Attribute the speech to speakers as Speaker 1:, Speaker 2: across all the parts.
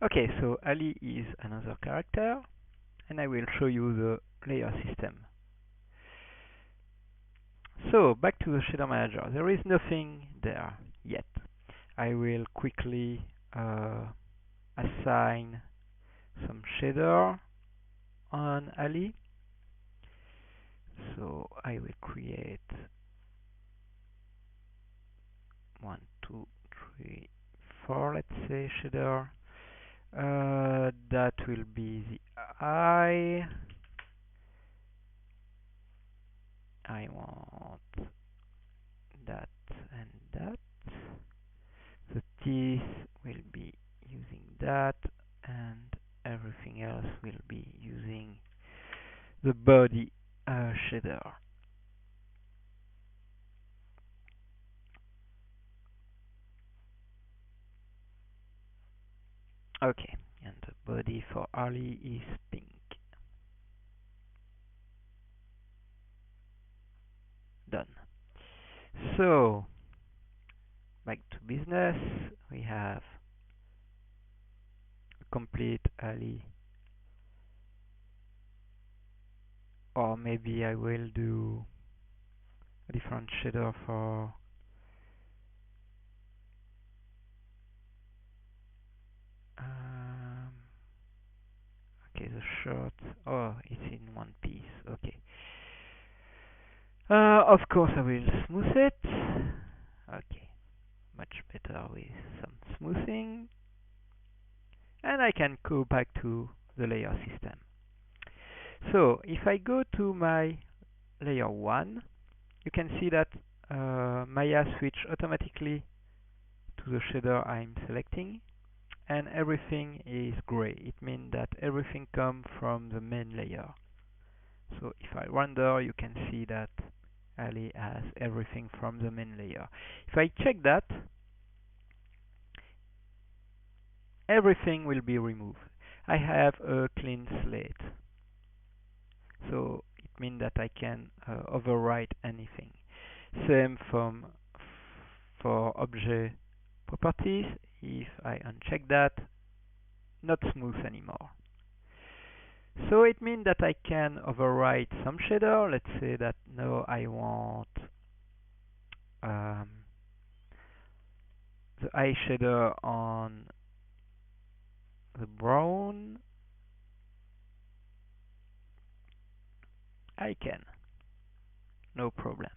Speaker 1: Okay, so Ali is another character, and I will show you the layer system. So back to the shader manager. There is nothing there yet. I will quickly assign some shader on Ali. So I will create 1, 2, 3, 4, let's say, shader. That will be the eye. I want that and that. The teeth will be using that, and everything else will be using the body shader. Okay, and the body for Ali is pink. Done. So, back to business. We have a complete Ali. Or maybe I will do a different shader for okay, the shirt. Oh, it's in one piece. Okay. Of course, I will smooth it. Okay, much better with some smoothing. And I can go back to the layer system. So, if I go to my layer 1, you can see that Maya switch automatically to the shader I'm selecting, and everything is gray. It means that everything comes from the main layer. So if I render, you can see that Ali has everything from the main layer. If I check that, everything will be removed. I have a clean slate. So it means that I can overwrite anything. Same for object properties. If I uncheck that, not smooth anymore. So it means that I can overwrite some shader. Let's say that now I want the eye shader on the brown. I can, no problem.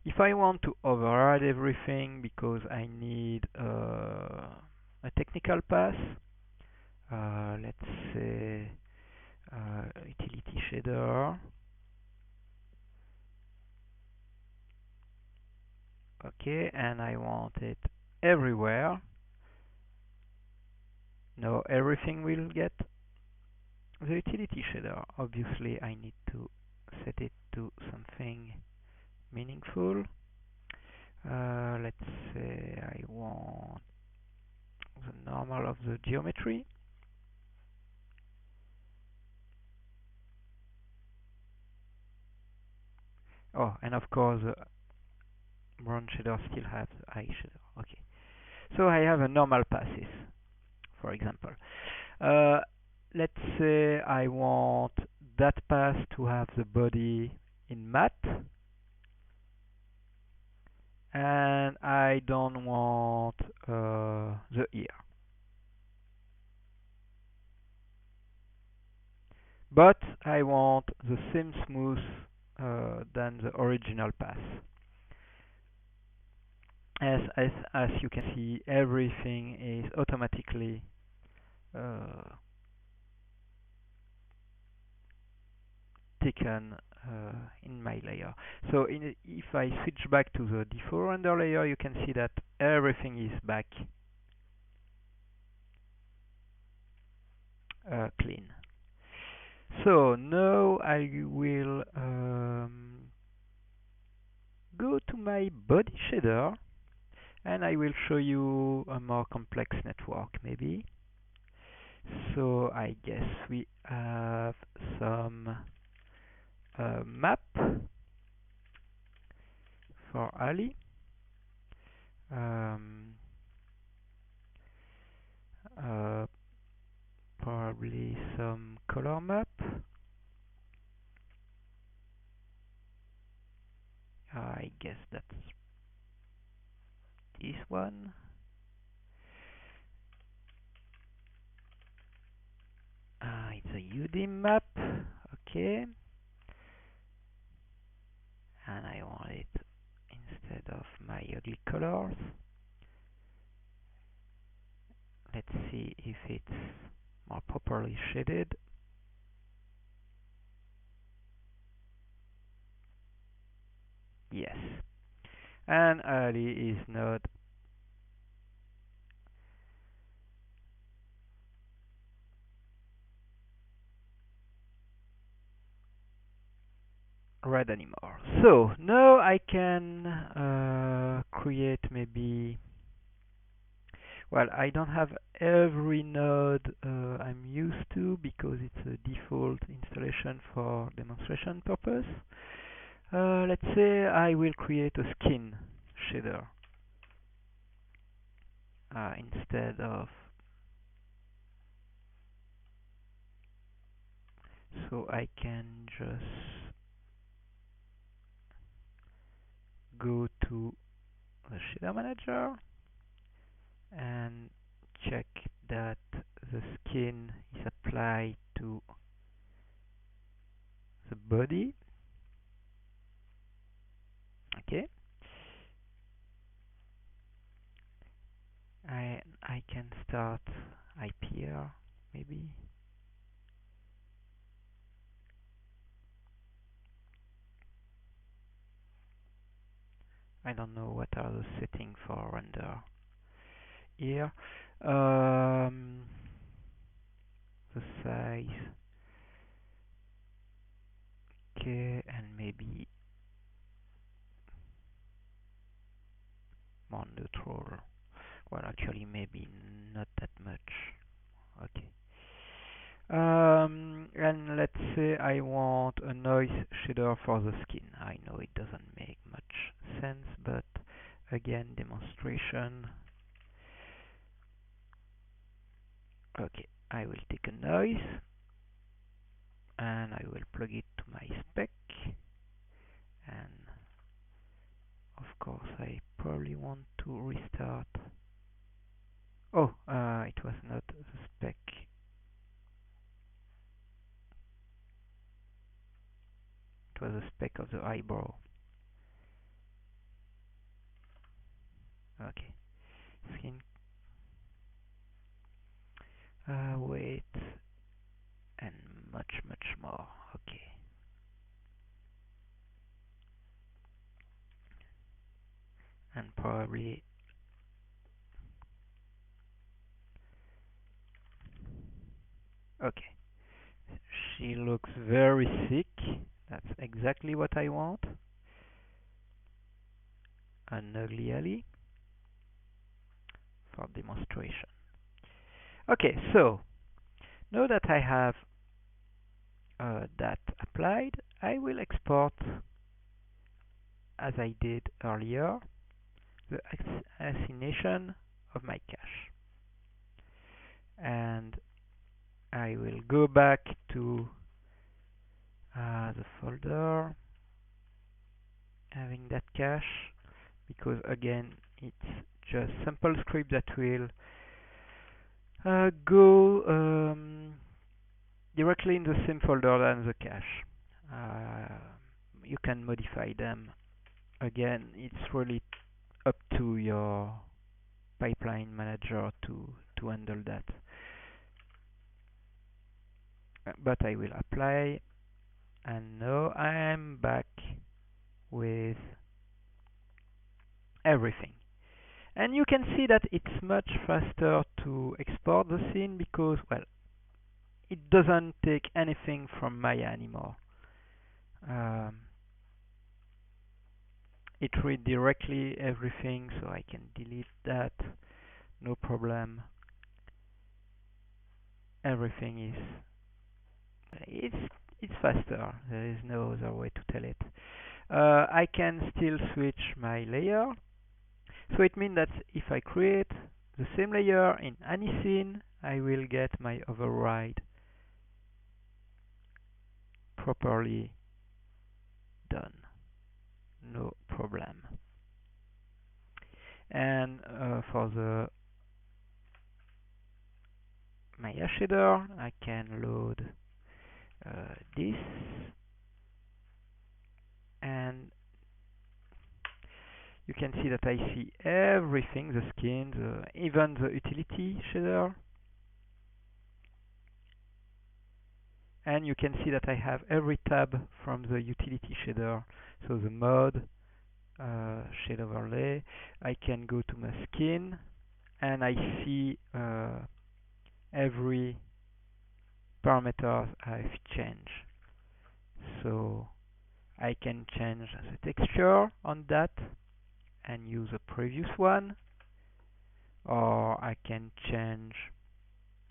Speaker 1: If I want to override everything because I need a technical path, let's say utility shader. Okay, and I want it everywhere. Now everything will get the utility shader. Obviously, I need to set it to something meaningful. Let's say I want the normal of the geometry. Oh, and of course, the brown shader still has the eye shader. Okay. So I have a normal passes, for example. Let's say I want that path to have the body in matte, and I don't want the ear. But I want the same smooth than the original path. As you can see, everything is automatically taken in my layer. So if I switch back to the default render layer, you can see that everything is back clean. So now I will go to my body shader, and I will show you a more complex network maybe. So I guess we have some map for Ali. probably some color map. I guess that's this one. It's a UD map. Okay. And I want it instead of my ugly colors. Let's see if it's more properly shaded. Yes. And Ali is not red anymore. So now I can create maybe, well, I don't have every node I'm used to because it's a default installation for demonstration purpose. Let's say I will create a skin shader instead of, so I can just go to the shader manager and check that the skin is applied to the body. Okay. I can start IPR maybe. I don't know what are the settings for render here. The size. Okay, and maybe more neutral. Well, actually, maybe not that much. Okay. And let's say I want a noise shader for the skin. I know it doesn't make much sense, but again, demonstration. Okay, I will take a noise and I will plug it to my spec. And of course, I probably want to restart. Oh, it was not the spec. It was the spec of the eyebrow. Okay, skin. Wait, and much more. Okay. And probably okay. She looks very sick. That's exactly what I want. An ugly alley for demonstration. Okay, so now that I have that applied, I will export, as I did earlier, the assignation of my cache. And I will go back to the folder having that cache, because again it's just sample script that will go directly in the same folder than the cache. You can modify them. Again, it's really up to your pipeline manager to handle that. But I will apply, and now I am back with everything. And you can see that it's much faster to export the scene because, well, it doesn't take anything from Maya anymore. It reads directly everything, so I can delete that, no problem. Everything is it's faster. There is no other way to tell it. I can still switch my layer, so it means that if I create the same layer in any scene, I will get my override properly done. No problem. And for the Maya shader, I can load this, and you can see that I see everything, the skin, even the utility shader. And you can see that I have every tab from the utility shader. So the mode, shade overlay, I can go to my skin, and I see every parameter I've changed. So I can change the texture on that and use a previous one, or I can change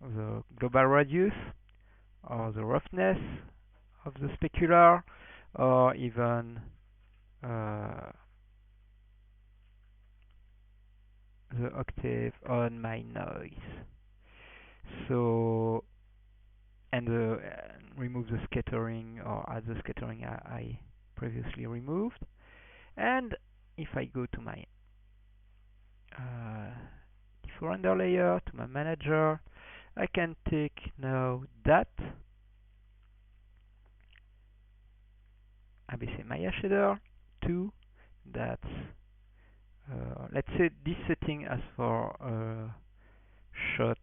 Speaker 1: the global radius or the roughness of the specular, or even the octave on my noise. So, and remove the scattering or add the scattering I previously removed. And if I go to my render layer, to my manager, I can take now that ABC Maya shader to that. Let's say this setting as for shot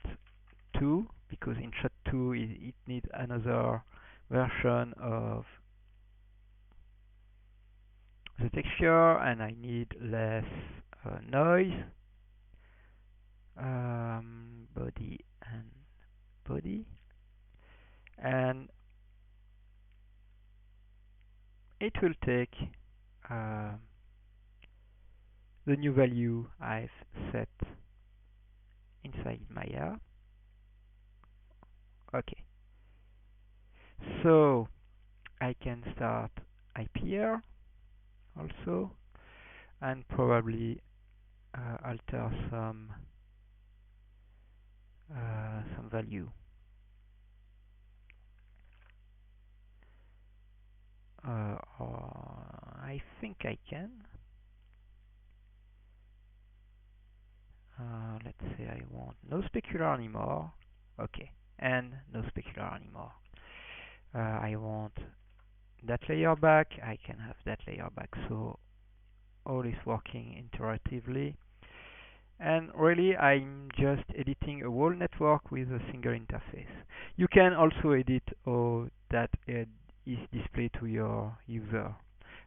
Speaker 1: 2, because in shot 2 it needs another version of the texture, and I need less noise. Body and body, and it will take the new value I've set inside Maya. Okay, so I can start IPR also, and probably alter some value. I think I can. Let's say I want no specular anymore. Okay, and no specular anymore. I want that layer back. I can have that layer back. So all is working iteratively. And really, I'm just editing a whole network with a single interface. You can also edit how that is displayed to your user,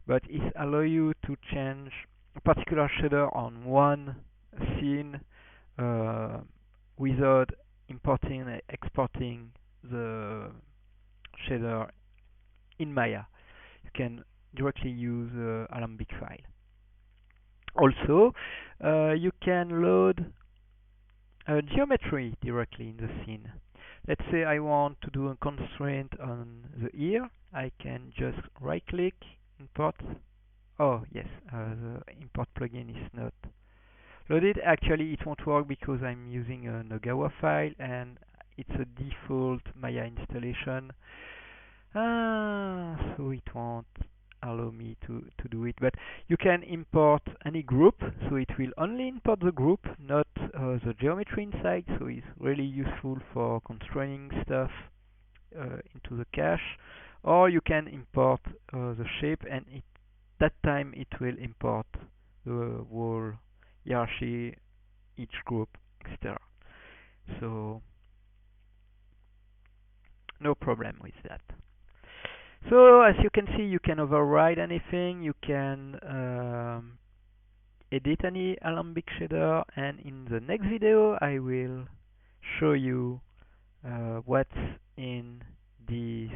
Speaker 1: but it allows you to change a particular shader on one scene without importing and exporting the shader in Maya. You can directly use the Alembic file. Also, you can load geometry directly in the scene. Let's say I want to do a constraint on the ear. I can just right-click, import. Oh yes, the import plugin is not loaded. Actually, it won't work because I'm using a Nogawa file and it's a default Maya installation. So it won't allow me to do it. But you can import any group, so it will only import the group, not the geometry inside. So it's really useful for constraining stuff into the cache. Or you can import the shape, and that time it will import the whole hierarchy, each group, etc. So no problem with that. So as you can see, you can override anything, you can edit any Alembic shader, and in the next video I will show you what's in this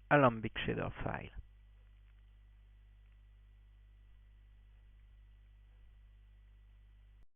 Speaker 1: Alembic shader file.